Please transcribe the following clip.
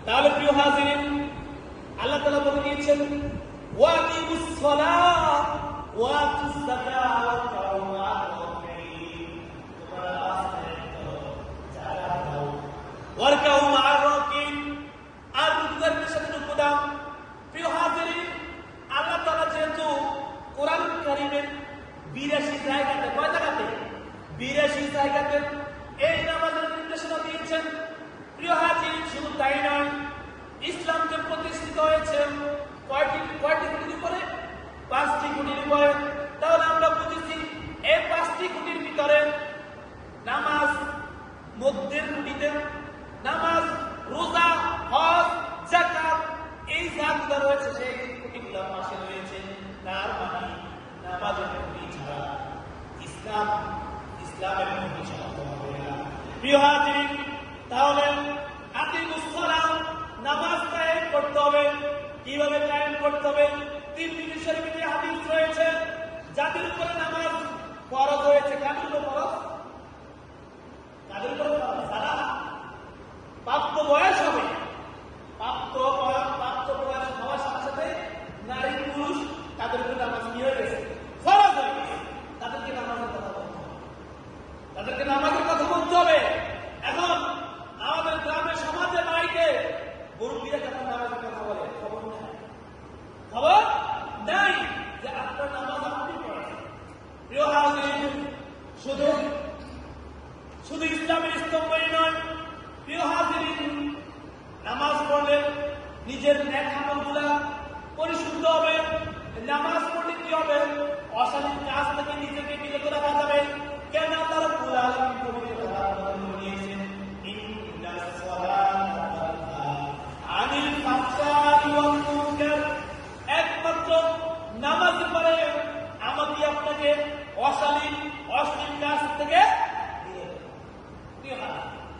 তাহলে প্রিয় হাজিরিন, আল্লাহ তাআলা বলে দিয়েছেন ওয়াকিমুস সালাত ওয়া আতুস যাকাত ওয়ারকাউ মা'আর রাকিঈন, তোমরা নামাজ কায়েম করো, ওয়ারকাউ মা'আর রাকিঈন, আর রুকুর সাথে রুকু দাও। প্রিয় হাজিরিন, আল্লাহ তাআলা যেহেতু কোরআন কারীমের 82 জায়গাতে, কয় জায়গাতে? 82 জায়গাতে এই নামাজের নির্দেশনা দিয়েছেন। প্রিয় হাজিরিন, শুধু তাই নয়, ইসলাম যে প্রতিষ্ঠিত হয়েছে কয়টি খুঁটির উপরে? 5টি খুঁটির উপরে। তাহলে আমরা বুঝেছি এই 5টি খুঁটির ভিতরে নামাজ মধ্যের খুঁটিতে, নামাজ, রোজা, হজ, যাকাত, এই জাতগুলো রয়েছে, সেই খুঁটিগুলো পাশে রয়েছে। তার মানে নামাজের খুঁটি ছাড়া ইসলামের খুঁটি ছাড়া হবে না। প্রিয় হাজিরিন, তাহলে আকিমুস সালাত, নামাজ কায়েম করতে হবে। কিভাবে কায়েম করতে হবে? 3 জিনিসের ভিতরে হাদিস রয়েছে। যাদের উপরে নামাজ ফরজ হয়েছে, কাদের উপর ফরজ? কাদের উপর ফরজ? যারা প্রাপ্ত বয়স হবে, প্রাপ্ত বয়স হওয়ার সাথে সাথে নারী পুরুষ তাদের উপর নামাজ কি হয়ে গেছে? ফরজ হয়ে গেছে। তাদেরকে নামাজের কথা বলতে হবে, তাদেরকে নামাজের কথা বলতে হবে। এখন আমাদের গ্রামের সমাজে বাড়িতে মুরব্বীরা যখন নামাজের কথা বলে, খবর নাই যে আপনার নামাজ আপনি পড়েছেন। প্রিয় হাজিরিন, শুধু ইসলামের স্তম্ভই নয়, প্রিয় হাজিরিন, নামাজ পড়লে নিজের নেক আমলগুলা পরিশুদ্ধ হবে। নামাজ পড়লে কি হবে? অশালীন কাজ থেকে নিজেকে বিরত রাখা যাবে।